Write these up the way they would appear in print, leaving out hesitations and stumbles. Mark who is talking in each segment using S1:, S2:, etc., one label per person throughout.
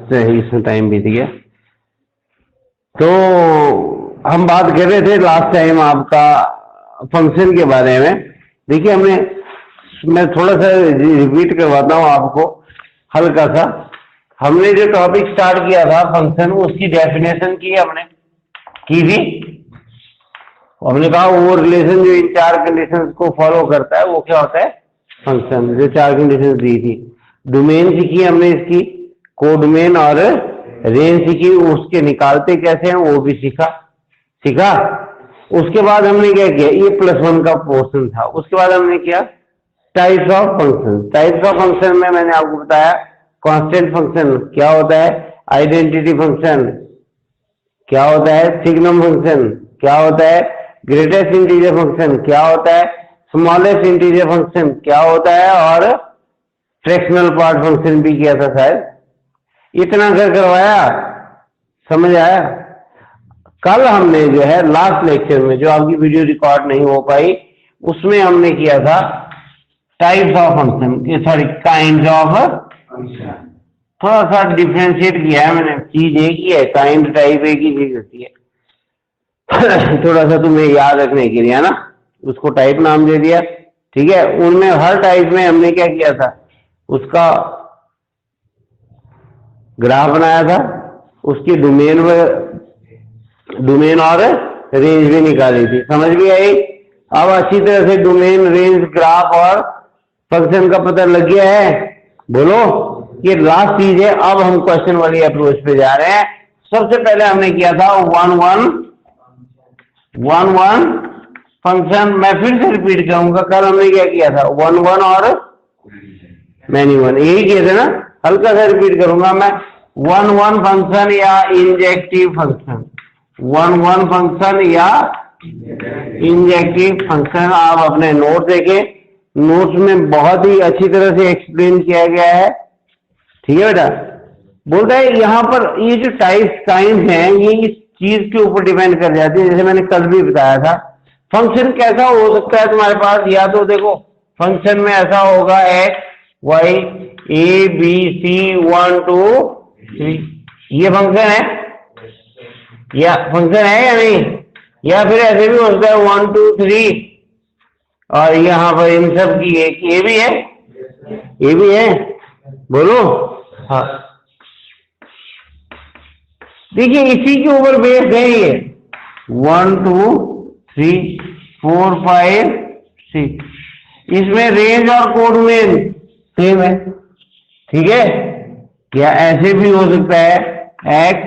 S1: इसमें टाइम बीत गया। तो हम बात कर रहे थे लास्ट टाइम आपका फंक्शन के बारे में। देखिए मैं थोड़ा सा रिपीट करवाता हूँ आपको हल्का सा। हमने जो टॉपिक स्टार्ट किया था फंक्शन, उसकी डेफिनेशन की थी। हमने कहा वो रिलेशन जो इन 4 कंडीशंस को फॉलो करता है वो क्या होता है, फंक्शन। जो 4 कंडीशंस दी थी, डोमेन सीखी हमने इसकी, कोडोमेन और रेंज सीखी, उसके निकालते कैसे हैं वो भी सीखा। उसके बाद हमने क्या किया, ये +1 का पोर्शन था। उसके बाद हमने किया types of function. Types of function में मैंने आपको बताया कांस्टेंट फंक्शन क्या होता है, आइडेंटिटी फंक्शन क्या होता है, सिग्नम फंक्शन क्या होता है, ग्रेटेस्ट इंटीजर फंक्शन क्या होता है, स्मॉलेस्ट इंटीजर फंक्शन क्या होता है, और फ्रैक्शनल पार्ट फंक्शन भी किया था शायद। इतना करवाया, समझ आया। कल हमने जो है लास्ट लेक्चर में, जो आपकी वीडियो रिकॉर्ड नहीं हो पाई, उसमें हमने किया था types of function, sorry kind of function. थोड़ा सा डिफ्रेंशिएट किया है मैंने, चीज एक ही है, काइंड टाइप एक ही चीज होती है। थोड़ा सा तुम्हें याद रखने के लिए है ना, उसको टाइप नाम दे दिया, ठीक है। उनमें हर टाइप में हमने क्या किया था, उसका ग्राफ बनाया था, उसकी डोमेन और रेंज भी निकाली थी, समझ भी आई। अब अच्छी तरह से डोमेन, रेंज, ग्राफ और फंक्शन का पता लग गया है, बोलो। ये लास्ट चीज है। अब हम क्वेश्चन वाली अप्रोच पे जा रहे हैं। सबसे पहले हमने किया था 1-1 फंक्शन। मैं फिर से रिपीट करूंगा, कल हमने क्या किया था, 1-1 और मैनी 1, यही किए थे ना। हल्का सा रिपीट करूंगा मैं, 1-1 फंक्शन या इंजेक्टिव फंक्शन, 1-1 फंक्शन या इंजेक्टिव फंक्शन। आप अपने नोट देखें, नोट्स में बहुत ही अच्छी तरह से एक्सप्लेन किया गया है, ठीक है बेटा। बोलता है यहाँ पर ये जो टाइप्स काइंड हैं, ये इस चीज के ऊपर डिपेंड कर जाती है। जैसे मैंने कल भी बताया था, फंक्शन कैसा हो सकता है तुम्हारे पास, या तो देखो फंक्शन में ऐसा होगा x y a b c 1 2 3, ये फंक्शन है या नहीं, या फिर ऐसे भी हो सकता है 1 2 3, और यहाँ पर इन सब की एक ये भी है, बोलो। हाँ, देखिए इसी के ऊपर बेस है ये 1 2 3 4 5 6। इसमें रेंज और कोडोमेन सेम है, ठीक है। क्या ऐसे भी हो सकता है x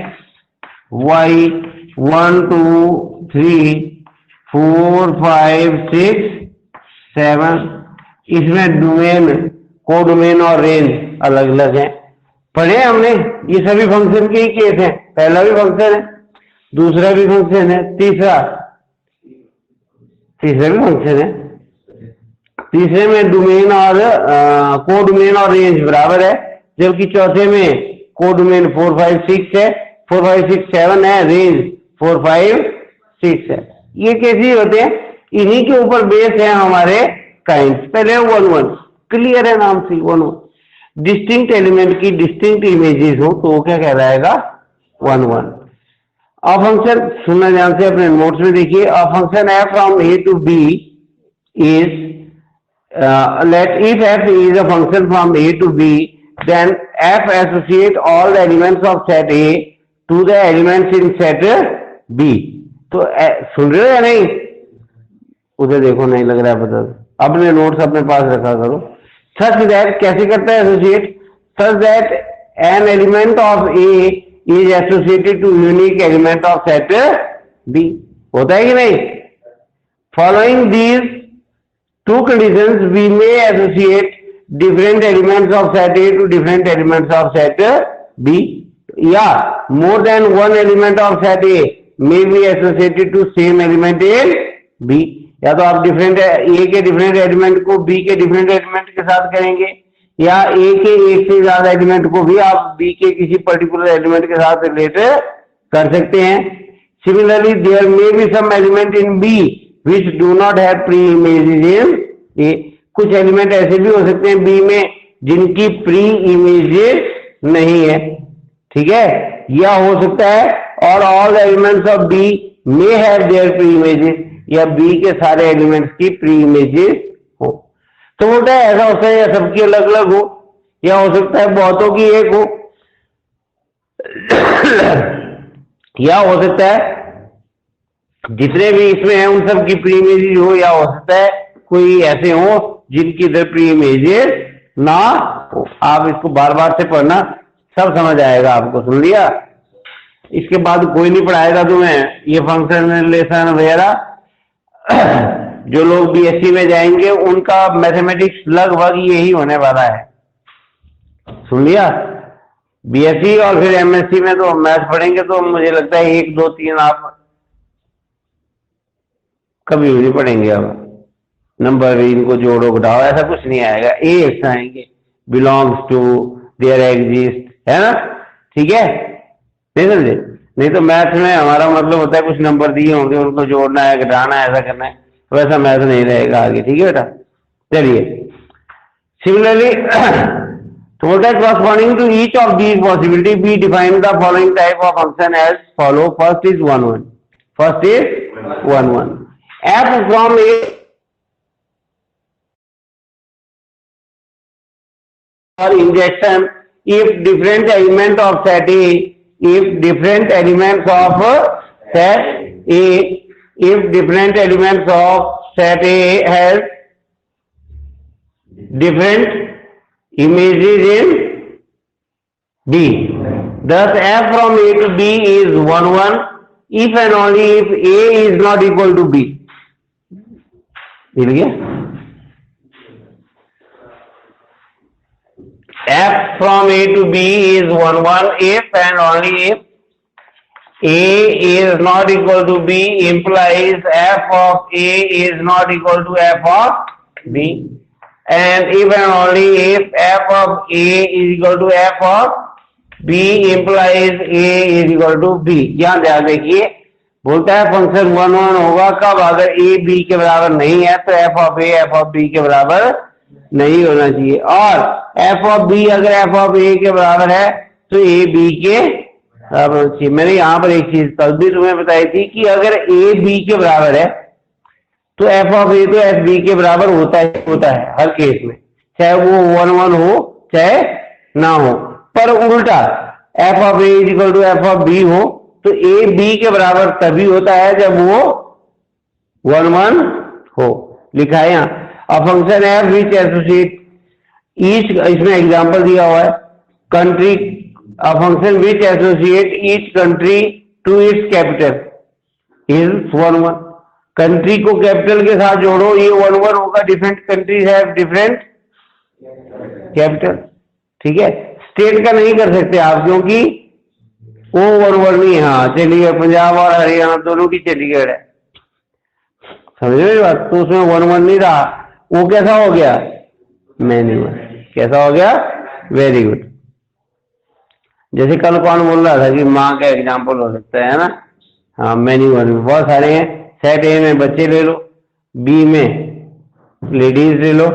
S1: y 1 2 3 4 5 6 7, इसमें डोमेन, कोडोमेन और रेंज अलग अलग है। पढ़े हमने, ये सभी फंक्शन के ही केस हैं। पहला भी फंक्शन है, दूसरा भी फंक्शन है, तीसरा भी फंक्शन है। तीसरे में डोमेन और कोडोमेन और रेंज बराबर है, जबकि चौथे में कोडोमेन 4 5 6 है, 4 5 6 7 है, रेंज 4 5 6 है। ये कैसे होते हैं, इन्हीं के ऊपर बेस है हमारे काइंड्स। पहले 1-1 क्लियर है नाम से, 1-1 डिस्टिंक्ट एलिमेंट की डिस्टिंक्ट इमेजेस हो तो वो क्या कहलाएगा, 1-1। अ फंक्शन, सुनना ध्यान से, अपने नोट्स में देखिए। A function f from a to b is let if f is a function from a to b, then f associate all the elements of set a to the elements in set b। तो सुन रहे हो या नहीं, उधर देखो, नहीं लग रहा है पता, अपने नोट्स अपने पास रखा करो। सच दैट, कैसे करता है associate, such that an element of A is associated to unique element of set B, होता है कि नहीं। Following these two conditions we may associate different elements of set A to different elements of set B, या more than one element of set A may be associated to same element in B. या तो आप different A के different element को B के different element के साथ करेंगे, या ए के एक से ज्यादा एलिमेंट को भी आप बी के किसी पर्टिकुलर एलिमेंट के साथ रिलेट कर सकते हैं। Similarly there may be some element in B which do not have preimages in A. कुछ एलिमेंट ऐसे भी हो सकते हैं बी में जिनकी प्री इमेजेस नहीं है, ठीक है, या हो सकता है और all elements of B may have their pre images, या बी के सारे एलिमेंट्स की प्री इमेजेस हो। तो बोलता है ऐसा होता है या सबकी अलग अलग हो, या हो सकता है बहुतों की एक हो, या हो सकता है जितने भी इसमें हैं उन सब की प्री इमेजेस हो, या हो सकता है कोई ऐसे हो जिनकी इधर प्री इमेजेस ना हो। आप इसको बार बार से पढ़ना, सब समझ आएगा आपको। सुन लिया? इसके बाद कोई नहीं पढ़ाएगा तुम्हें ये फंक्शन रिलेशन वगैरह। जो लोग बीएससी में जाएंगे उनका मैथमेटिक्स लगभग यही होने वाला है। सुन लिया? बीएससी और फिर एमएससी में तो मैथ पढ़ेंगे, तो मुझे लगता है 1 2 3 आप कभी भी नहीं पढ़ेंगे। अब नंबर इनको जोड़ो घटाओ ऐसा कुछ नहीं आएगा, एट्स आएंगे, बिलोंग्स टू, देयर एग्जिस्ट, है ना? ठीक है, नहीं समझे? नहीं तो मैथ में हमारा मतलब होता है कुछ नंबर दिए होंगे उनको जोड़ना है, घटाना है, ऐसा करना है, वैसा मैथ नहीं रहेगा आगे। ठीक है बेटा? चलिए, सिमिलरली तो बोलता है corresponding to each of these possibility we define the following type of function as follow. First is 1 1. First is 1 1. F from A or injection if different element of set A, if different elements of set A, if different elements of set A has different images in B. Thus F from A to B is 1 1 if and only if A is not equal to B. मिल गया? F from A to B is 1 1 if and only if A is not equal to B implies F of A is not equal to F of B. And if and only if F of A is equal to F of B implies A is equal to B. यहाँ ध्यान देखिए, बोलता है function 1 1 होगा कब? अगर A B के बराबर नहीं है तो F of A F of B के बराबर नहीं होना चाहिए, और F of B अगर F of A के बराबर है तो A B के बराबर होना चाहिए। मैंने यहाँ पर एक चीज कल भी तुम्हें बताई थी कि अगर A B के बराबर है तो एफ ऑफ ए तो एफ बी के बराबर होता है हर केस में, चाहे वो 1 1 हो चाहे ना हो। पर उल्टा F of A is equal to F of B हो तो ए बी के बराबर तभी होता है जब वो 1 1 हो। लिखा है यहाँ a function F which associate each, इसमें एग्जांपल दिया हुआ है country, a function which associate each country to its capital is 1 1। Country को कैपिटल के साथ जोड़ो, ये 1 1 होगा। Different countries have different capital. ठीक है, स्टेट का नहीं कर सकते आप क्योंकि वो 1 1 नहीं है। हाँ चंडीगढ़, पंजाब और हरियाणा दोनों की चंडीगढ़ है, समझ रहे बात? तो उसमें 1 1 नहीं रहा, वो कैसा हो गया? मैन्युअल। कैसा हो गया? Very good. जैसे कल कौन बोल रहा था कि माँ का एग्जाम्पल हो सकता है ना? हाँ मैन्युअल में बहुत सारे हैं। सेट ए में बच्चे ले लो, बी में लेडीज ले लो,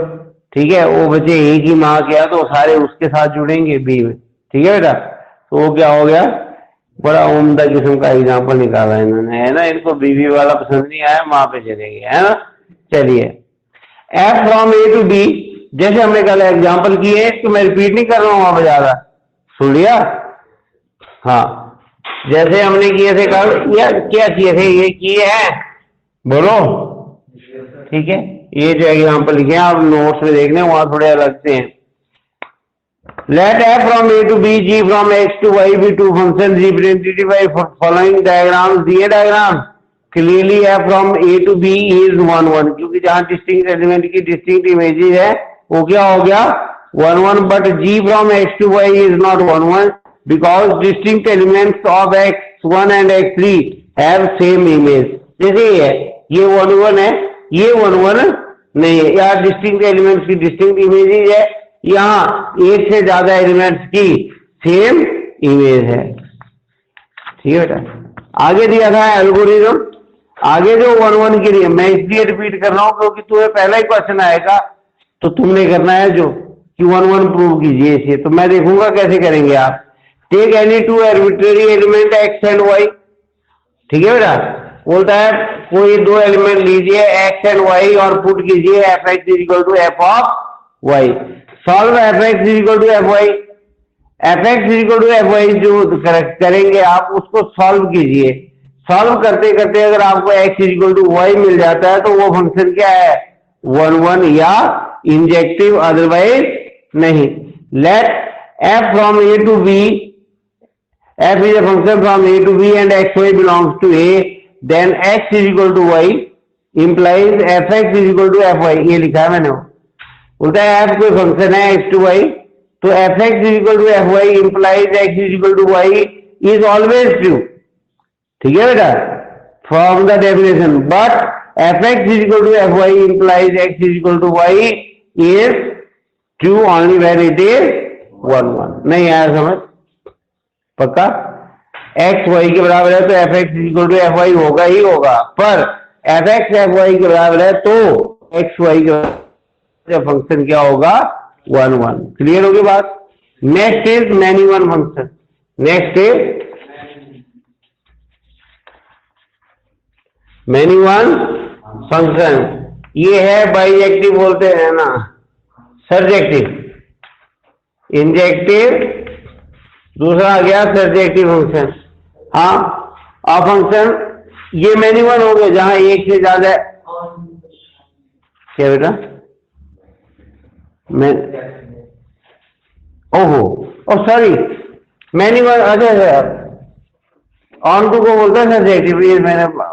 S1: ठीक है? वो बच्चे एक ही माँ के तो सारे उसके साथ जुड़ेंगे बी में। ठीक है बेटा? तो वो क्या हो गया? बड़ा उम्दा किस्म का एग्जाम्पल निकाला इन्होंने, है ना? इनको बीवी वाला पसंद नहीं आया, माँ पे चले गए, है ना? चलिए, F from A to B, जैसे हमने कल एग्जाम्पल किए तो मैं रिपीट नहीं कर रहा हूँ वहां पर ज्यादा। सुन लिया? हाँ, जैसे हमने किए थे कल, या क्या किए थे? ये किए हैं, बोलो। ठीक है, ये जो एग्जाम्पल लिखे हैं आप नोट्स में देखने, वहां थोड़े अलग से हैं। Let f from A to B, g from x to Y be two functions represented by following diagrams. दिए diagram clearly f from A to B is 1 1, क्योंकि जहां डिस्टिंक्ट एलिमेंट की डिस्टिंक्ट इमेजेस है वो क्या हो गया? 1 1। But g from x to Y is not 1 1 because distinct elements of x1 and x3 have same image. जैसे ये 1 1 है, ये 1 1 नहीं है। यहाँ डिस्टिंक्ट एलिमेंट्स की डिस्टिंक्ट इमेजेस है, यहाँ एक से ज्यादा एलिमेंट्स की सेम इमेज है। ठीक है बेटा? आगे दिया था एल्गोरिथम, आगे जो 1 1 के लिए मैं इसलिए रिपीट कर रहा हूं क्योंकि तुम्हें पहला ही क्वेश्चन आएगा तो तुमने करना है जो कि 1 1 प्रूव कीजिए इसे। तो मैं देखूंगा कैसे करेंगे आप। Take any two arbitrary element x and y. ठीक है बेटा, बोलता है कोई दो एलिमेंट लीजिए एक्स एंड वाई और पुट कीजिए f x is equal to F of y. Solve f x is equal to f y. F x is equal to f y जो करेंगे आप उसको सॉल्व कीजिए। सॉल्व करते करते अगर आपको x is equal to y मिल जाता है तो वो फंक्शन क्या है, 1 1 या इंजेक्टिव, अदरवाइज नहीं। Let f from A to B, f is a function from A to B and x y belongs to A, then x is equal to y implies f x is equal to f y. ये लिखा है मैंने, बोलता है F कोई function है x to y, तो f x is equal to f y implies x is equal to Y is always true. ठीक है बेटा, from the definition, but f x is equal to f y implies x is equal to Y is true only when it is 1 1। नहीं आया समझ? पक्का? X Y के बराबर है तो f x equal to f y होगा ही होगा, पर एफ एक्स एफ वाई के बराबर है तो एक्स वाई के फंक्शन क्या होगा, 1 1। क्लियर होगी बात? Next is many one function. Next is many one function. ये है बाइजेक्टिव बोलते हैं ना, सर्जेक्टिव, इंजेक्टिव, दूसरा आ गया सर्जेक्टिव फंक्शन। हाँ, और फंक्शन ये मैनी वन हो गए जहां एक से ज्यादा। क्या बेटा? मैं ओहो ओ सॉरी, मैनी वन, अच्छा ऑन टू को बोलता है सर्जेक्टिव। ये मैंने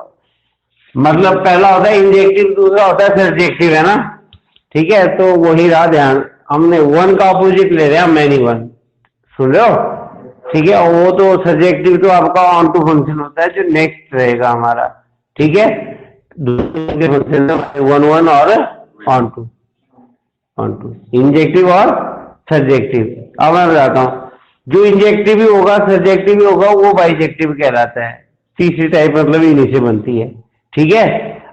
S1: मतलब पहला होता है इंजेक्टिव, दूसरा होता है सर्जेक्टिव, है ना? ठीक है, तो वही रहा ध्यान, हमने वन का अपोजिट ले रहे हैं मैनी वन, सुन रहे हो? ठीक है, वो तो सब्जेक्टिव तो आपका ऑन टू फंक्शन होता है जो नेक्स्ट रहेगा हमारा। ठीक है, दूसरे फंक्शन 1 1 और ऑन टू, इंजेक्टिव और सब्जेक्टिव। अब मैं बताता हूं, जो इंजेक्टिव भी होगा सब्जेक्टिव भी होगा वो बाइजेक्टिव कहलाता है। तीसरी टाइप मतलब इन्हीं से बनती है। ठीक है,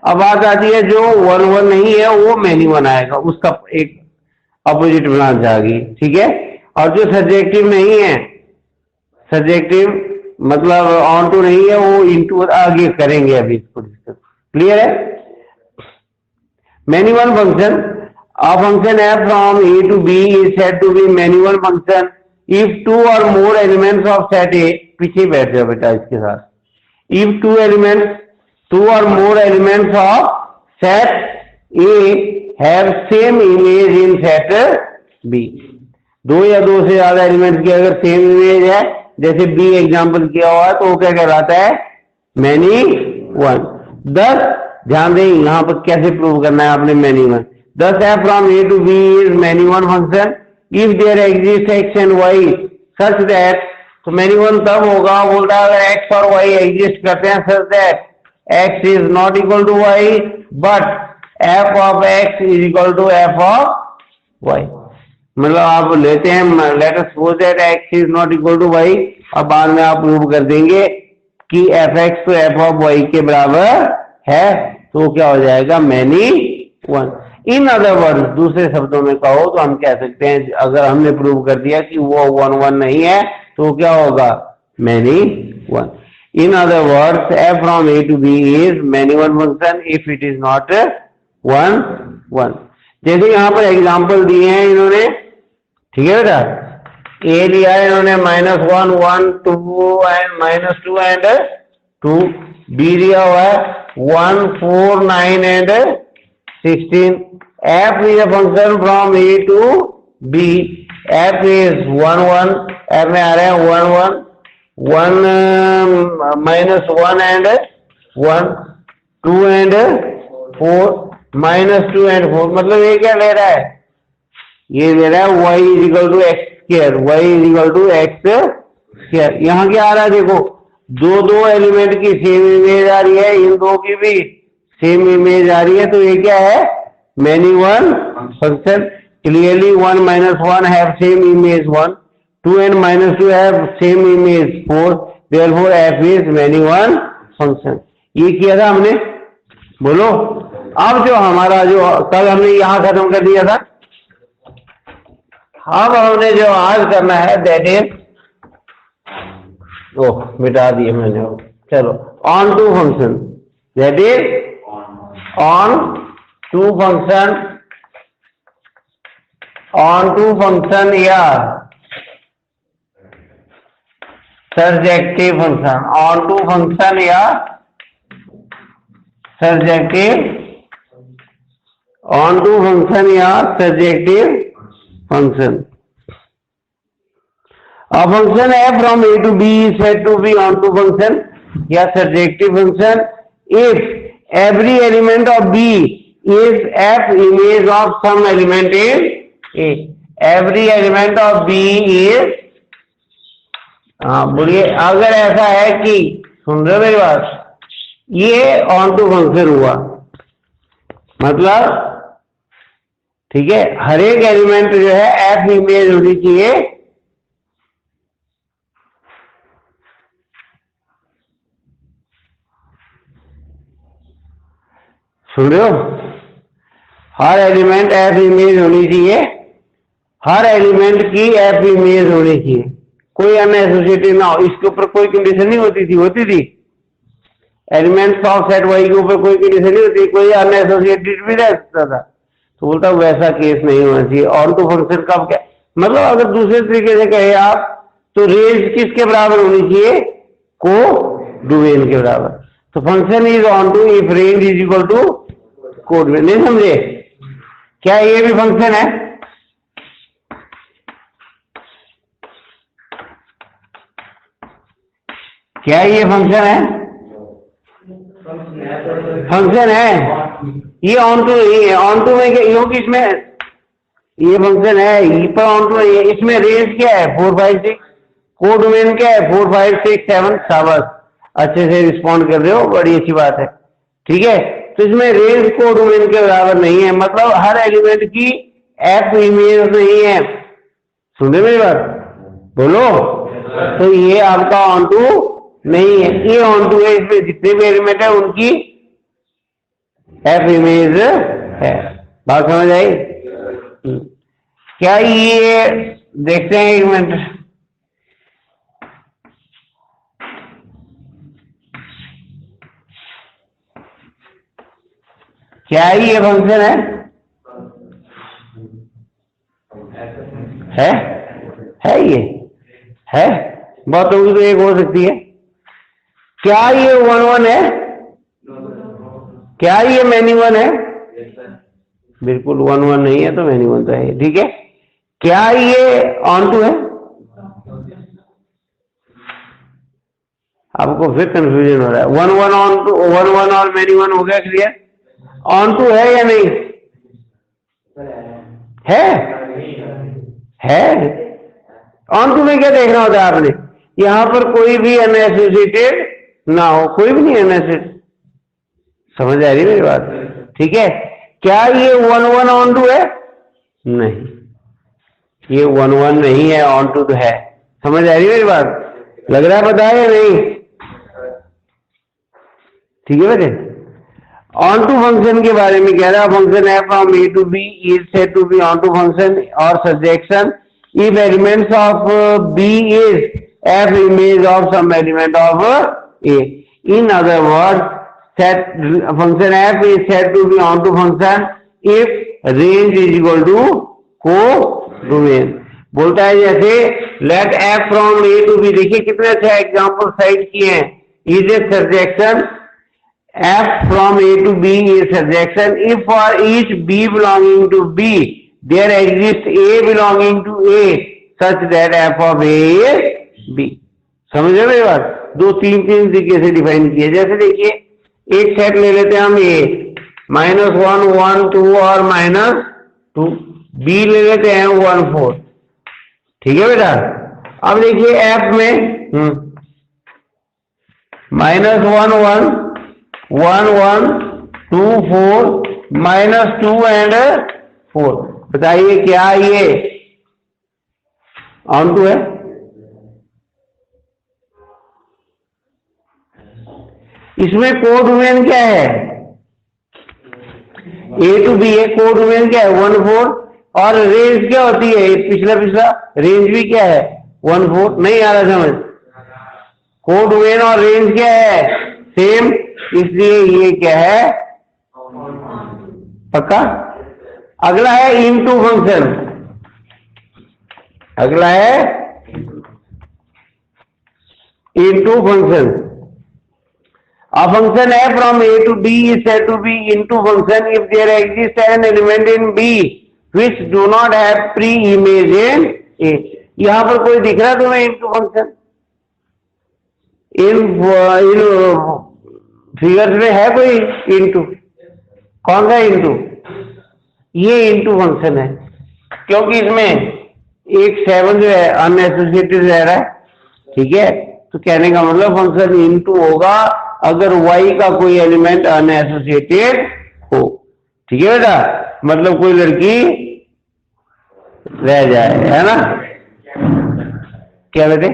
S1: अब बात आती है जो 1 1 नहीं है वो मैनी वन आएगा, उसका एक अपोजिट ब्रांच आ गई। ठीक है, और जो सब्जेक्टिव नहीं है, सब्जेक्टिव मतलब ऑन टू नहीं है, वो इनटू आगे करेंगे अभी इसको डिस्कस। क्लियर है? Many one function, a function है from A to B is said to be many one function if two और more elements of set A. पीछे बैठ जाओ बेटा इसके साथ। इफ टू और more elements of set A have same image in set B. दो या दो से ज्यादा एलिमेंट्स की अगर सेम इमेज है, जैसे बी एग्जाम्पल किया हुआ है, तो वो क्या कहलाता है, मैनी वन। 10 ध्यान दें यहां पर कैसे प्रूव करना है आपने मैनी वन। 10 है from A to B is many one function if there exist x and y such that. तो मैनी वन तब होगा, बोलता है अगर एक्स और वाई एग्जिस्ट करते हैं such that x is not equal to y but f of x is equal to F of y. मतलब आप लेते हैं let us suppose that x is not equal to y, और बाद में आप प्रूव कर देंगे कि एफ एक्स तो एफ ऑफ वाई के बराबर है, तो क्या हो जाएगा, many one. In other word, दूसरे शब्दों में कहो तो हम कह सकते हैं अगर हमने प्रूव कर दिया कि वो 1 1 नहीं है तो क्या होगा, many one. In other words f from A to B is many one function if it is not 1 1। जैसे यहां पर एग्जाम्पल दिए हैं इन्होंने, ठीक है बेटा, ए लिया है इन्होंने -1 1 2 एंड -2 एंड 2। बी दिया हुआ है 1 4 9 and 16। F is a function from A to B. F is 1 1, f में आ रहे हैं 1 1 1 -1 एंड 1 2 एंड 4 -2 एंड 4। मतलब ये क्या ले रहा है, ये ले रहा है y is equal to x square, y is equal to x square. यहाँ क्या आ रहा है देखो, दो एलिमेंट की सेम इमेज आ रही है, इन दो की भी सेम इमेज आ रही है, तो ये क्या है, many one function. Clearly 1 -1 have same image 1, 2 and -2 have same image 4, therefore f is many one function. ये किया था हमने, बोलो। अब जो हमारा जो कल हमने यहां खत्म कर दिया था, अब हमने जो आज करना है दैट इज ओह मिटा दिए मैंने। चलो onto function, that is onto function, onto function या surjective function, onto function या सर्जेक्टिव, ऑन टू फंक्शन या surjective function. A function f from a to b is said to be onto function या surjective function if every element of b is f image of some element in a. Every element of b is, बोलिए अगर ऐसा है कि, सुन रहे मेरी बात, ये onto function हुआ मतलब ठीक है, हर एक एलिमेंट जो है f इमेज होनी चाहिए सुन रहे हो, हर एलिमेंट एफ इमेज होनी चाहिए, हर एलिमेंट की एफ इमेज होनी चाहिए, कोई अनएसोसिएटेड ना हो। इसके ऊपर कोई कंडीशन नहीं होती थी, होती थी एलिमेंट्स ऑफ सेट वाई के ऊपर कोई कंडीशन नहीं होती, कोई अनएसोसिएटेड भी रह सकता था। तो बोलता वैसा केस नहीं होना चाहिए। ऑन टू फंक्शन का क्या मतलब, अगर दूसरे तरीके से कहे आप तो रेंज किसके बराबर होनी चाहिए, को डोमेन के बराबर। तो function is onto if range is equal to codomain. नहीं समझे क्या, ये भी फंक्शन है, क्या ये फंक्शन है, फंक्शन है ये ऑन टू, ये ऑन टू में क्या किसमें ये फंक्शन है, ये पर ऑन टू है। इसमें रेंज क्या है 4 5 6, कोड डोमेन क्या है 4 5 6 7। शाबाश, अच्छे से रिस्पॉन्ड कर रहे हो, बड़ी अच्छी बात है। ठीक है, तो इसमें रेंज को डोमेन के बराबर नहीं है, मतलब हर एलिमेंट की एफ इमेज नहीं है। सुने मेरी बात, बोलो। तो ये आपका ऑन टू नहीं है, ये ऑन टू है। इसमें जितने भी एलिमेंट है उनकी एफ इमेज है। बात समझ आई क्या? ये देखते हैं एक मिनट, क्या ये फंक्शन है ये है, बहुत होगी तो एक हो सकती है। क्या ये 1 1 है, क्या ये मैनी 1 है? बिल्कुल 1 1 नहीं है तो मैनी 1 तो है। ठीक है, क्या ये ऑन टू है? आपको फिर कंफ्यूजन हो रहा है। 1 1 ऑन टू, 1 1 और मैनी 1 हो गया क्लियर? ऑन टू है या नहीं है ऑन टू में क्या देखना होता है आपने, यहां पर कोई भी अनएसोसिएटेड ना हो, कोई भी नहीं अनएसोसिएटेड। समझ आ रही मेरी बात? ठीक है, क्या ये 1 1 ऑन टू है? नहीं, ये 1 1 नहीं है, ऑन टू है। समझ आ रही मेरी बात? लग रहा है पता है या नहीं? ठीक है बेटे, ऑन टू फंक्शन के बारे में कह रहा है। फंक्शन है from A to B is said to be onto function और surjection if elements of B is f image of some element of A. In other word, set function f is said to be onto function if range is equal to को domain. बोलता है जैसे let f from A to B, देखिए कितने अच्छे example साइड किए हैं। Is a surjection f from a to b is surjection if for each b belonging to b there exists a belonging to a such that f of a is b। समझ रहे मेरी बात? दो तीन तरीके से डिफाइन किए। जैसे देखिए एक सेट ले लेते हैं हम a -1 1 2 और -2, b ले लेते हैं 1 4। ठीक है बेटा, अब देखिए f में -1 1 1 1 2 4 -2 एंड 4। बताइए क्या ये ऑन टू है? इसमें कोड डोमेन क्या है? ए टू बी है, कोड डोमेन क्या है 1 4 और रेंज क्या होती है? पिछला रेंज भी क्या है 1 4। नहीं आ रहा समझ? कोडोमेन और रेंज क्या है, सेम, इसलिए ये क्या है, पक्का। अगला है इनटू फंक्शन, अगला है into function. A function f from a to b is said to be into function if there exists an element in b which do not have pre-image in a। यहां पर कोई दिख रहा है तुम्हें into function? इन figures में है कोई into? कौन सा into? ये into फंक्शन है, क्योंकि इसमें एक 7 जो है अनएसोसिएटेड रह रहा है, ठीक है। तो कहने का मतलब फंक्शन इनटू होगा अगर y का कोई एलिमेंट अनएसोसिएटेड हो, ठीक है बेटा, मतलब कोई लड़की रह जाए, है ना। क्या बेटे?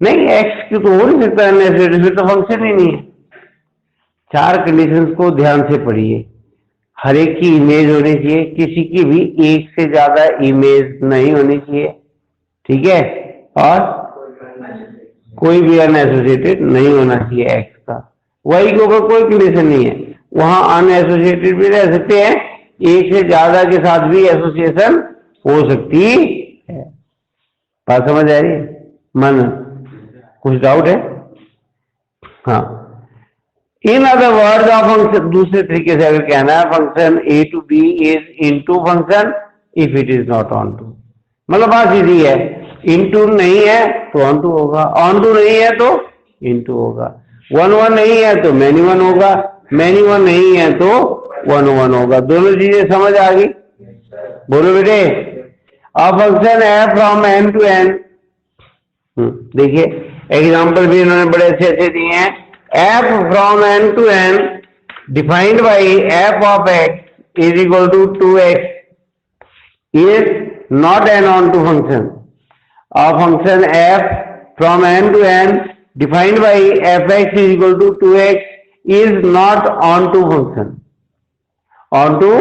S1: नहीं, x की तो हो नहीं सकता अनएसोसिएटेड, फिर तो फंक्शन ही नहीं है। 4 कंडीशंस को ध्यान से पढ़िए। हर एक की इमेज होनी चाहिए, किसी की भी एक से ज्यादा इमेज नहीं होनी चाहिए, ठीक है, और कोई भी अनएसोसिएटेड नहीं होना चाहिए एक्स का। वाई के ऊपर कोई कंडीशन नहीं है, वहां अनएसोसिएटेड भी रह सकते हैं, एक से ज्यादा के साथ भी एसोसिएशन हो सकती है। बात समझ आ रही है? मन कुछ डाउट है? हाँ। In other word of function, दूसरे तरीके से अगर कहना है, function A to B is into function if it is not onto. मतलब बात सीधी है, इनटू नहीं है तो ऑन टू होगा, ऑन टू नहीं है तो इनटू होगा, 1 1 नहीं है तो मैनी 1 होगा, मैनी 1 नहीं है तो 1 1 होगा। दोनों चीजें समझ आ गई? बोलो बेटे। अब फंक्शन है फ्रॉम एन टू एन, देखिए एग्जाम्पल भी इन्होंने बड़े अच्छे अच्छे दिए हैं। F from N to N defined by f of x is equal to 2x is not an onto function. A function f from n to n defined by fx is equal to 2x is not onto function. onto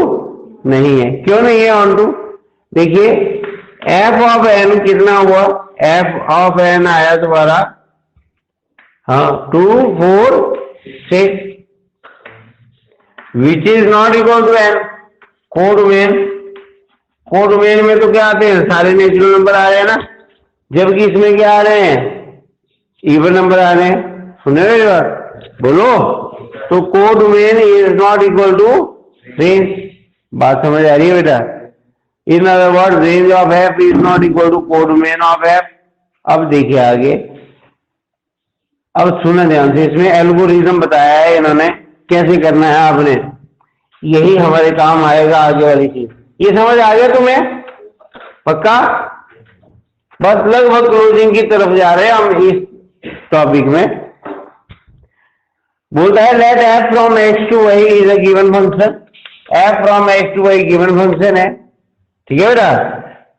S1: नहीं है, क्यों नहीं है onto? देखिए f of n कितना हुआ, f of n आया तुम्हारा, हाँ 2 4 6 which is not equal to n। Codomain, codomain में तो क्या आते हैं, सारे नेचुरल नंबर आ रहे हैं ना, जबकि इसमें क्या आ रहे हैं, इवन नंबर आ रहे हैं। सुने मेरी बात? बोलो। तो codomain is not equal to range. बात समझ आ रही है बेटा? In other word range of f is not equal to codomain of f. अब देखिए आगे, अब सुना ध्यान से, इसमें एल्गोरिथम बताया है इन्होंने कैसे करना है आपने, यही हमारे काम आएगा आगे वाली चीज। ये समझ आ गया तुम्हें? पक्का? बस लगभग क्लोजिंग की तरफ जा रहे हैं हम इस टॉपिक में। बोलता है let f from x to Y is a given function. F from x to y given function है, ठीक है बेटा।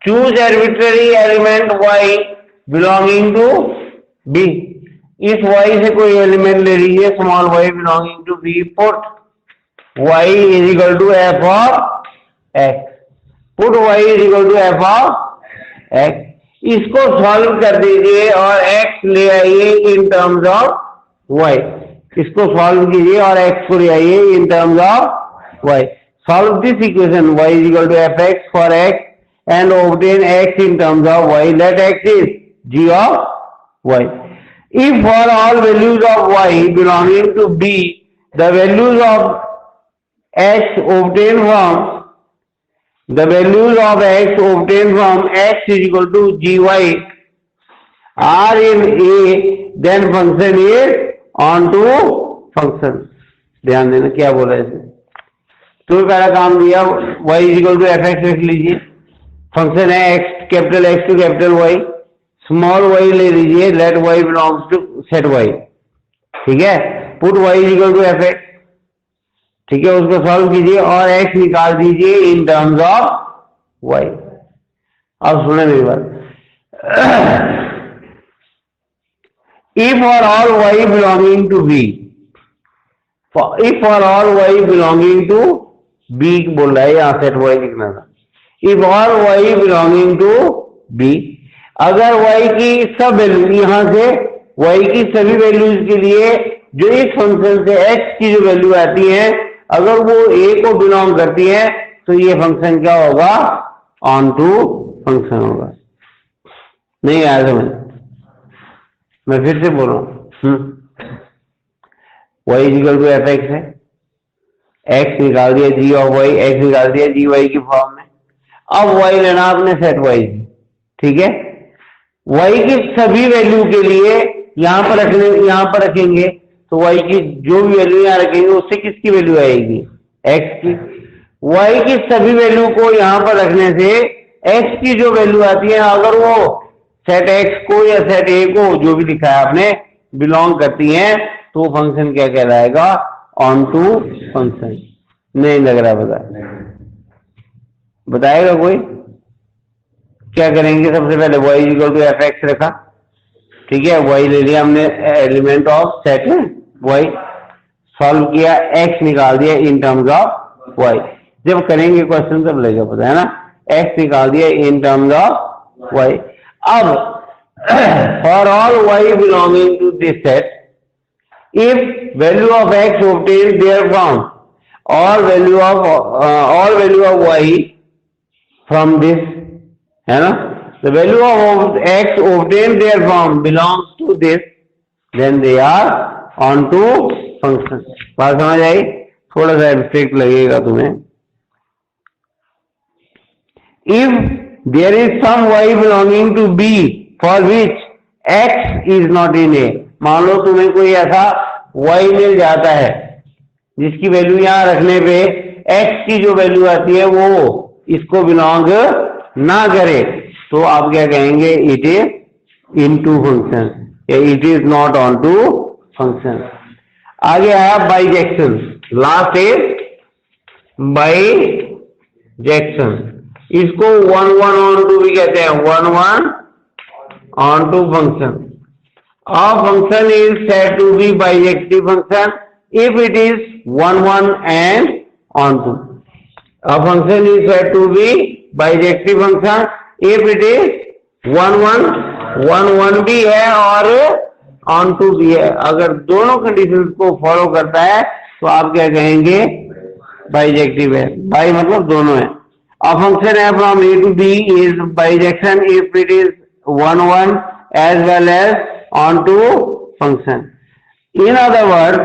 S1: Choose arbitrary element y belonging to B. इस वाई से कोई एलिमेंट ले लीजिए, small y belonging to B. Put y is equal to F of x, put y is equal to F of x। इसको सॉल्व कर दीजिए और x ले आइए इन टर्म्स ऑफ y। इसको सॉल्व कीजिए और x को ले आइए in terms of y। Solve this equation y is equal to f x for x and obtain x in terms of y। Let x is g of y। If for all values of y belonging to b the values of x obtained from the values of x obtained from x is equal to gy are in A, then function is onto function। ध्यान देना क्या बोला है इसमें। तो पहला काम दिया y is equal to f x रख लीजिए, फंक्शन है x capital x to capital y, small y ले लीजिए, let y belongs to set y, ठीक है। Put y is equal to f x, ठीक है, उसको सॉल्व कीजिए और x निकाल दीजिए इन टर्म्स ऑफ y। अब सुने मेरी बात। If for all y belonging to b, if for all y belonging to b बोल रहा है, यहां सेट y लिखना था। If all y belonging to b अगर y की सब वैल्यू यहां से y की सभी वैल्यूज के लिए जो इस फंक्शन से x की जो वैल्यू आती है अगर वो a को बिलोंग करती है तो ये फंक्शन क्या होगा, ऑन टू फंक्शन होगा। नहीं आया समझ? मैं फिर से बोल रहा हूं, y equal to f x है, x निकाल दिया g ऑफ y, x निकाल दिया जी वाई की फॉर्म में। अब y लेना आपने सेट y, ठीक है। y की सभी वैल्यू के लिए यहां पर रखेंगे तो y की जो भी वैल्यू यहां रखेंगे उससे किसकी वैल्यू आएगी, x की। y की सभी वैल्यू को यहां पर रखने से x की जो वैल्यू आती है अगर वो सेट x को या सेट a को जो भी लिखा है आपने बिलोंग करती है तो वो फंक्शन क्या कहलाएगा, ऑन टू फंक्शन। नहीं लग रहा बताएगा कोई? क्या करेंगे, सबसे पहले y equal to f x रखा, ठीक है, y ले लिया हमने element of set y, solve किया, x निकाल दिया इन टर्म्स ऑफ y। जब करेंगे क्वेश्चन तब लगेगा पता है ना, x निकाल दिया इन टर्म्स ऑफ y। अब for all y belonging to this set if value of x obtained therefrom or value of y from this है ना, the value of x obtained therefrom belongs to this, then they are on to function। बात समझ आई? थोड़ा सा abstract लगेगा तुम्हें। if there is some y belonging to b for which x is not in a, मान लो तुम्हें कोई ऐसा y मिल जाता है जिसकी वैल्यू यहां रखने पे x की जो वैल्यू आती है वो इसको बिलोंग ना करे तो आप क्या कहेंगे, it is into function या it is not onto function. आगे आया बाइजेक्शन, लास्ट इज बाइजेक्शन। इसको 1 1 ऑन टू भी कहते हैं, 1 1 onto function. A function is said to be bijective function if it is 1 1 and onto. A function is said to be bijective function if it is 1 1 1 1 भी है और onto भी है। अगर दोनों कंडीशंस को फॉलो करता है तो आप क्या कहेंगे, बाइजेक्टिव है। बाई मतलब दोनों है। A function f from a to b is bijection if it is 1 1 as well as onto function. In other words,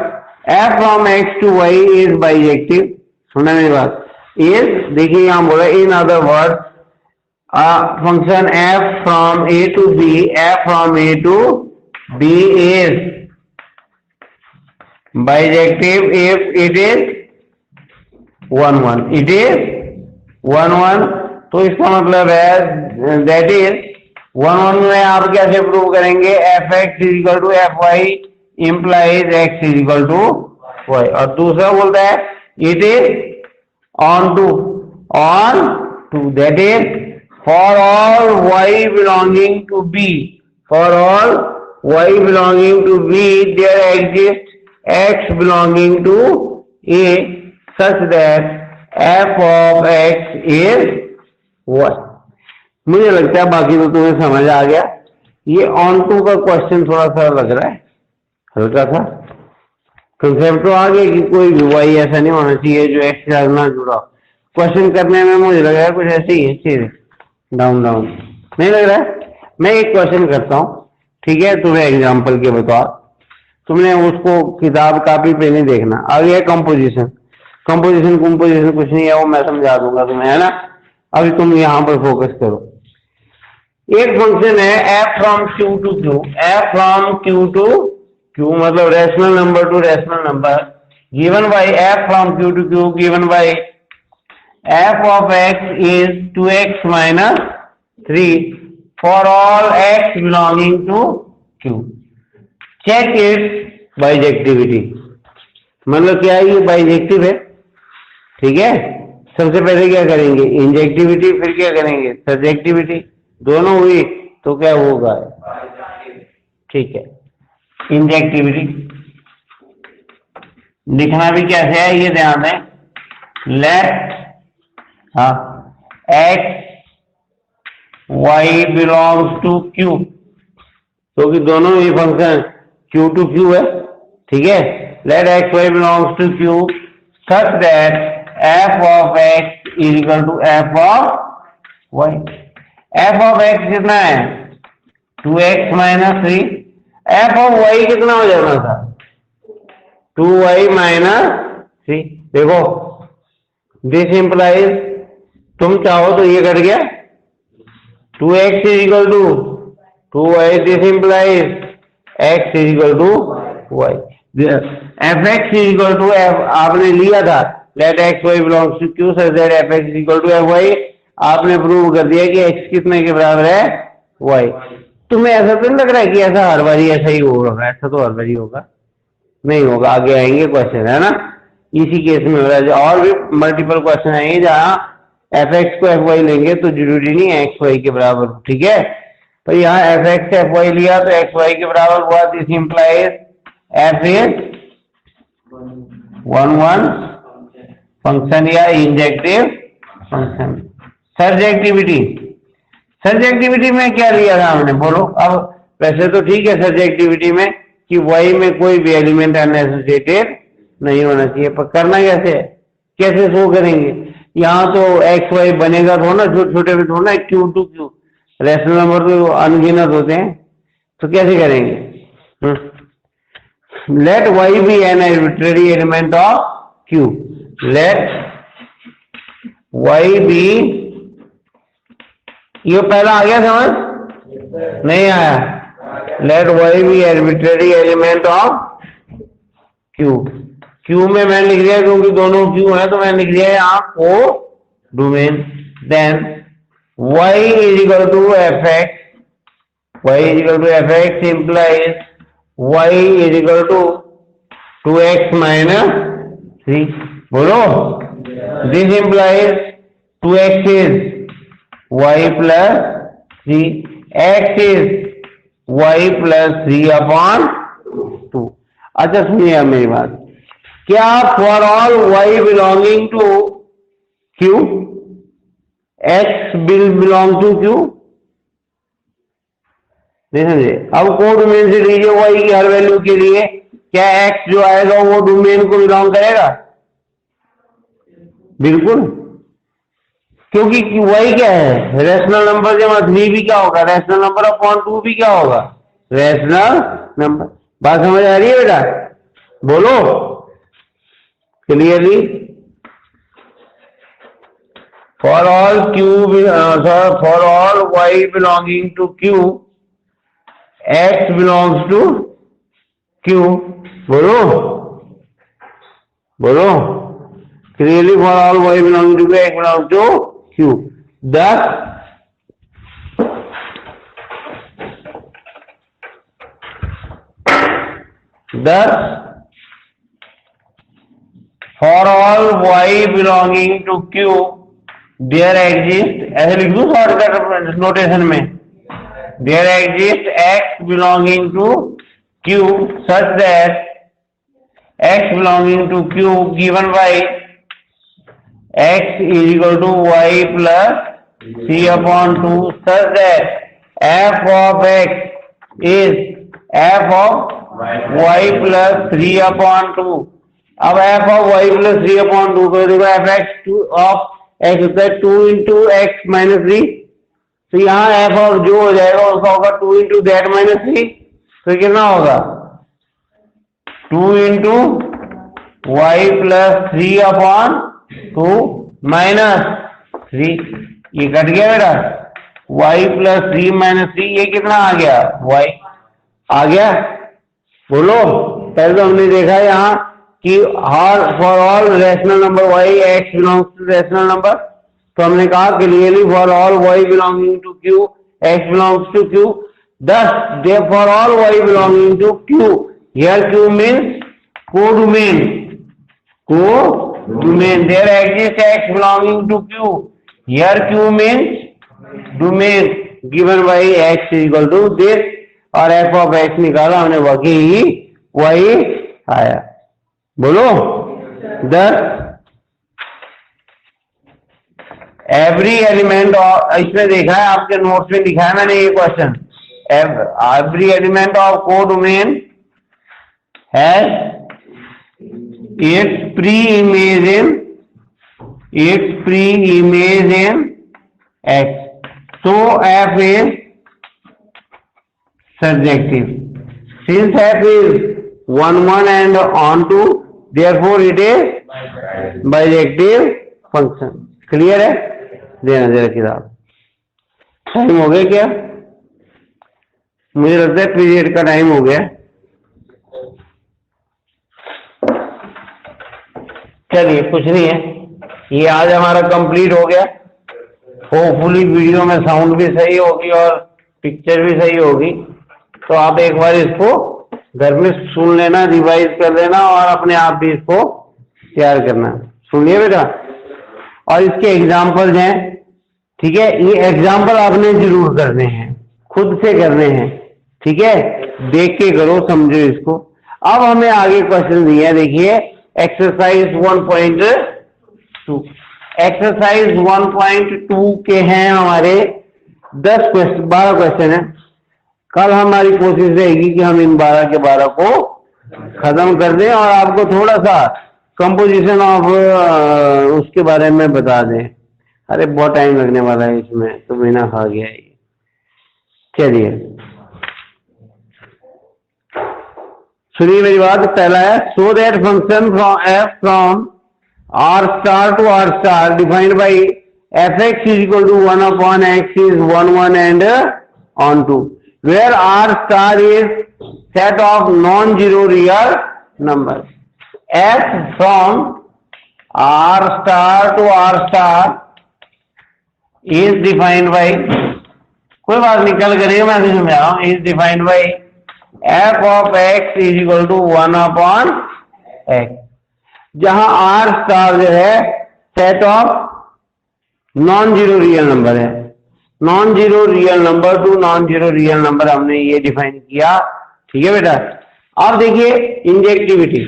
S1: f from x to y is bijective। सुना मेरी बात? is, देखिए यहां बोला in other words, function f from a to b, f from a to b is bijective if it is 1 1, it is 1 1। तो इसका मतलब है that is 1 1 में आप कैसे प्रूव करेंगे, f x is equal to f y implies x is equal to y. और दूसरा बोलता है it is onto that is for all y belonging to B, for all y belonging to B there exist x belonging to A such that f of x is y. मुझे लगता है बाकी तो तुम्हें समझ आ गया। ये on to का क्वेश्चन थोड़ा सा लग रहा है हल्का सा, कंसेप्ट तो आ गया कि कोई भी वाई ऐसा नहीं होना चाहिए जो एक्स के साथ ना जुड़ा। क्वेश्चन करने में मुझे लग रहा है कुछ ऐसे ही है चीज, डाउन डाउन नहीं लग रहा है। मैं एक क्वेश्चन करता हूँ, ठीक है, तुम्हें एग्जाम्पल के बतौर, तुमने उसको किताब कापी पे नहीं देखना। आ गया कंपोजिशन, कंपोजिशन कुछ नहीं है, वो मैं समझा दूंगा तुम्हें, है ना। अभी तुम यहां पर फोकस करो। एक फंक्शन है f from q to q, f from q to q मतलब rational number to rational number, given by f from q to q, given by f of x is 2x minus 3 for all x belonging to q। Check its bijectivity. मतलब क्या है, ये bijective है, ठीक है। सबसे पहले क्या करेंगे, इंजेक्टिविटी, फिर क्या करेंगे, सब्जेक्टिविटी। दोनों हुई तो क्या होगा, ठीक है। इंजेक्टिविटी लिखना भी कैसे है ये ध्यान दें, let x y belongs to q, क्योंकि दोनों ही फंक्शन q टू q है, ठीक है। Let x y belongs to q such that f of x is equal to f of y। f of x कितना है 2x minus 3, f of y कितना हो जाना था 2y माइनस 3। देखो दिस इंप्लाइज, तुम चाहो तो ये कट गया 2x इज इक्वल टू 2y, this implies x is equal to y। F x is equal to f आपने लिया था, let x y belongs to Q such that f x is equal to f y. आपने prove कर दिया कि x कितने के बराबर है y। तुम्हें ऐसा तो नहीं लग रहा है कि ऐसा हर बारी ऐसा ही होगा? ऐसा तो हर बारी होगा नहीं होगा, आगे आएंगे क्वेश्चन, है ना। इसी केस में हो रहा है, और भी मल्टीपल क्वेश्चन आएंगे जहां एफ एक्स को एफ वाई लेंगे तो जरूरी नहीं है एक्स वाई के बराबर, ठीक है। तो यहाँ एफ एक्स एफ वाई लिया तो एक्स वाई के बराबर हुआ, this implies F is 1 function या इंजेक्टिव फंक्शन। सर्जेक्टिविटी में क्या लिया था हमने, बोलो। अब वैसे तो ठीक है सर्जेक्टिविटी में कि y में कोई भी एलिमेंट अनएसोसिएटेड नहीं होना चाहिए, पर करना कैसे शो करेंगे? यहाँ तो एक्स वाई बनेगा थोड़ा, छोटे छोटे में थोड़ा, Q to Q, rational number तो अनगिनत होते हैं, तो कैसे करेंगे? Let y be an arbitrary element of q, let y be, ये पहला आ गया समझ? नहीं आया? Let y be arbitrary element of q, q में मैंने लिख दिया क्योंकि दोनों q है तो मैंने लिख दिया यहाँ को domain. Then y is equal to f x implies y is equal to 2x minus 3। बोलो, this implies 2x is y plus 3, x is y plus 3 upon 2। अच्छा सुनिए अब मेरी बात, क्या for all y belonging to q x belong to q? नहीं समझे? अब को डोमेन से लीजिए y की हर वैल्यू के लिए, क्या x जो आएगा वो डोमेन को बिलोंग करेगा? बिल्कुल, क्योंकि y क्या है रैशनल नंबर, जमा 3 भी क्या होगा रैशनल नंबर अपॉन 2 भी क्या होगा रैशनल नंबर। बात समझ आ रही है बेटा? बोलो clearly. For all for all y belonging to q x belongs to q। बोलो clearly, for all y belonging to x belongs to q। Thus, for all y belonging to q, there exists, ऐसे लिख दूं shortcut notation में, there exists x belonging to q such that x belonging to q given by x is equal to y plus 3 upon 2 such that f of x is f of y plus 3 upon 2। अब f of y plus 3 upon 2 को देखो, f x of x होता है 2 into x minus 3, तो यहाँ f of जो हो जाएगा उसका होगा 2 इंटू दैट माइनस 3, तो कितना होगा 2 into y plus 3 upon 2 minus 3। ये कट गया बेटा, y प्लस 3 माइनस 3, ये कितना आ गया y आ गया। बोलो, पहले तो हमने देखा यहाँ कि हर for all rational number y x belongs to rational number, तो हमने कहा clearly for all y belonging to q x belongs to q। thus they for all y belonging to q, here q means codomain, there exists x belonging to q, here q means domain given by x is equal to this, और f of x निकाला हमने, वही आया। बोलो, thus every element, और इसमें देखा है आपके नोट्स में लिखा है मैंने ये question, every element of codomain has its pre-image in X. So F is surjective. Since F is 1 1 and on to, therefore it is bijective function. Clear है? देना जरा किताब। टाइम हो गया क्या? मुझे लगता है पीरियड का टाइम हो गया। चलिए कुछ नहीं है, ये आज हमारा कंप्लीट हो गया। होपफुली वीडियो में साउंड भी सही होगी और पिक्चर भी सही होगी, तो आप एक बार इसको घर में सुन लेना, रिवाइज कर लेना और अपने आप भी इसको तैयार करना। सुनिए बेटा, और इसके एग्जाम्पल्स हैं, ठीक है? ये एग्जाम्पल आपने जरूर करने हैं, खुद से करने हैं, ठीक है? देख के करो, समझो इसको। अब हमें आगे क्वेश्चन दिए हैं, देखिए एक्सरसाइज 1.2। एक्सरसाइज 1.2 के हैं हमारे 12 क्वेश्चन है। कल हमारी कोशिश रहेगी कि हम इन 12 के 12 को खत्म कर दें और आपको थोड़ा सा कंपोजिशन ऑफ उसके बारे में बता दें। अरे बहुत टाइम लगने वाला है इसमें, तो महीना खा गया है। चलिए सुनिए मेरी बात। पहला है, so that function from f from R star to R star defined by f x is equal to 1 upon x is 1 1 and onto, where R star is set of non zero real number. F from R star to R star is defined by, कोई बात नहीं कल करिए, मैं अभी समझा रहा हूं, is defined by f of x is equal to 1 upon x, जहां r स्टार जो है set of non zero real number है। Non zero real number to non zero real number हमने ये डिफाइन किया, ठीक है बेटा? अब देखिए इंजेक्टिविटी,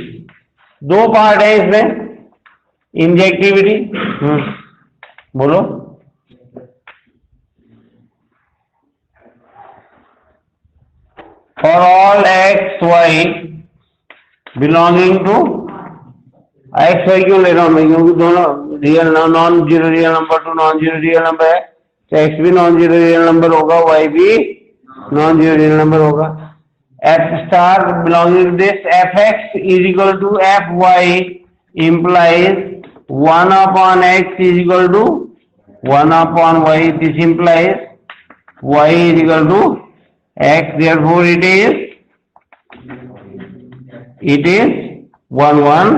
S1: दो पार्ट है इसमें। इंजेक्टिविटी बोलो, for all x y belonging to, x y क्यों ले रहा हूं मैं, क्योंकि दोनों real non zero real number to non zero real number है, तो x भी नॉन जीरो रियल नंबर होगा, y भी नॉन जीरो रियल नंबर होगा। f star belonging to this f x is equal to f y implies 1 upon x is equal to 1 upon y, this implies y is equal to x, therefore it is 1 1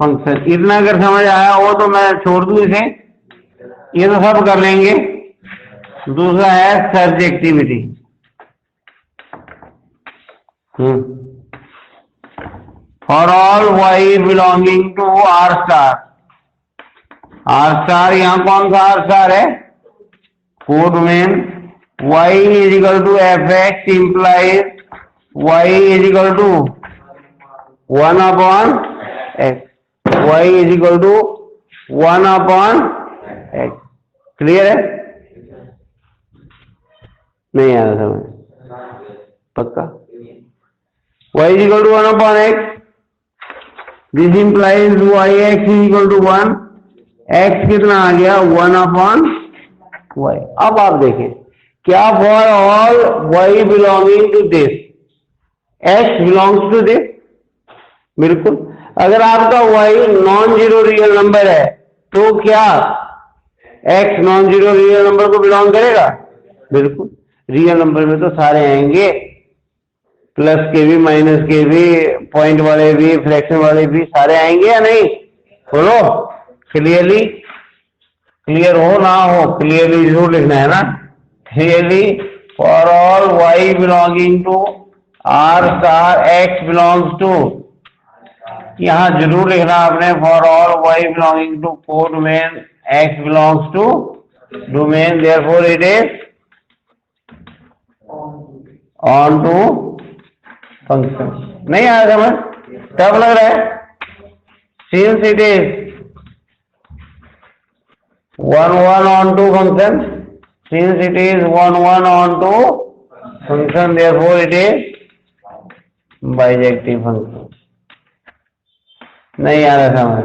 S1: function. इतना अगर समझ आया हो तो मैं छोड़ दूं इसे, ये तो सब कर लेंगे। दूसरा है surjectivity. For all y belonging to R star, R star यहां कौन सा आर स्टार है? Codomain y is equal to fx implies y is equal to 1 upon x, y is equal to 1 upon x। Clear है? नहीं आ रहा समझ पक्का? y is equal to 1 upon x, this implies yx is equal to 1, x कितना आ गया? 1 upon y। अब आप देखें क्या, for all y belonging to this x belongs to this, बिल्कुल। अगर आपका y non zero real number है तो क्या x non zero real number को बिलोंग करेगा? बिल्कुल। रियल नंबर में तो सारे आएंगे, प्लस के भी, माइनस के भी, पॉइंट वाले भी, फ्रैक्शन वाले भी, सारे आएंगे या नहीं? बोलो क्लियरली, क्लियर हो ना हो, क्लियरली जरूर लिखना है ना। Clearly, for all y belonging to r star x belongs to, यहां जरूर लिखना आपने, for all y belonging to codomain x belongs to domain, therefore it is on to function। नहीं आया समझ? टफ लग रहा है? Since it is 1 on to function. Since it is 1 on to function, therefore it is bijective function. नहीं आ रहा समझ.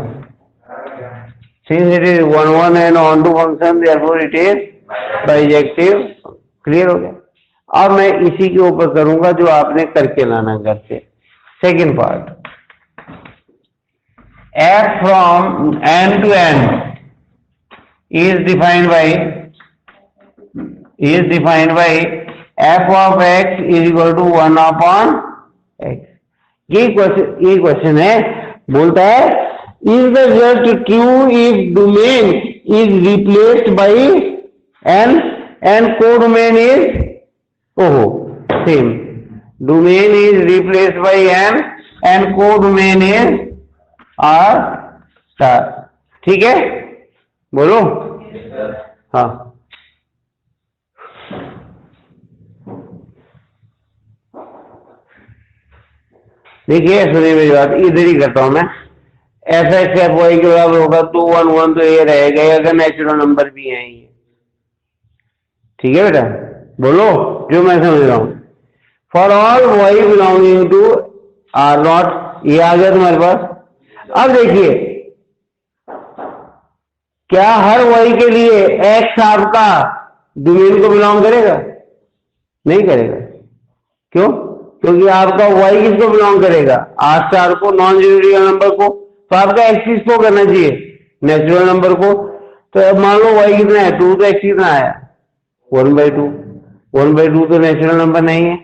S1: Since it is 1 and on to function, therefore it is bijective. Clear हो गया. अब मैं इसी के ऊपर करूंगा जो आपने करके लाना घर से. Second part, f from n to n is defined by f of x is equal to 1 upon x. ये क्वेश्चन है. बोलता है is the result true if domain is replaced by n and codomain is same. Domain is replaced by n and codomain is r star. ठीक है, बोलो. हाँ, देखिए सुनिए मेरी बात, इधर ही करता हूं मैं. ऐसा स्टेप वाई के बराबर होगा तो 1 1 तो ये रहेगा अगर नेचुरल नंबर भी है ये. ठीक है बेटा, बोलो जो मैं समझ रहा हूं. For all y belonging to R not, ये आ गया तुम्हारे पास. अब देखिए, क्या हर वाई के लिए एक्स आपका डोमेन को बिलोंग करेगा? नहीं करेगा. क्यों? क्योंकि आपका वाई किसको बिलोंग करेगा? आर स्टार को, नॉन जीरो रियल नंबर को. तो आपका एक्स किसको करना चाहिए? नेचुरल नंबर को. तो अब मान लो वाई कितना है 2, तो एक्स कितना आया 1/2. 1/2 तो नेचुरल नंबर नहीं है.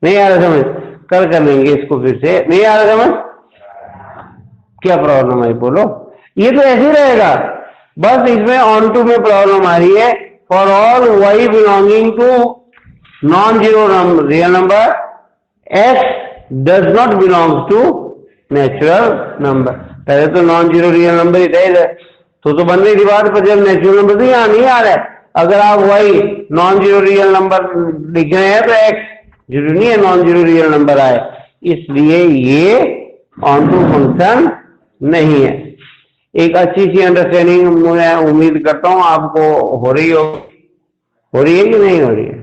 S1: नहीं आ रहा समझ? कर लेंगे इसको फिर से. नहीं आ रहा समझ? क्या प्रॉब्लम है बोलो. ये तो ऐसे ही रहेगा, बस इसमें ऑन टू में प्रॉब्लम आ रही है. For all y belonging to non zero real number, x does not belong to natural number. पहले तो नॉन जीरो रियल नंबर ही था तो बन रही थी बात, पर जब नेचुरल नंबर तो यहाँ नहीं आ रहा है. अगर आप y non zero real number लिख रहे हैं तो एक्स जरूरी नहीं है नॉन जीरो रियल नंबर आए, इसलिए ये ऑन टू फंक्शन नहीं है. एक अच्छी सी अंडरस्टैंडिंग मैं उम्मीद करता हूं आपको हो रही है कि नहीं हो रही है.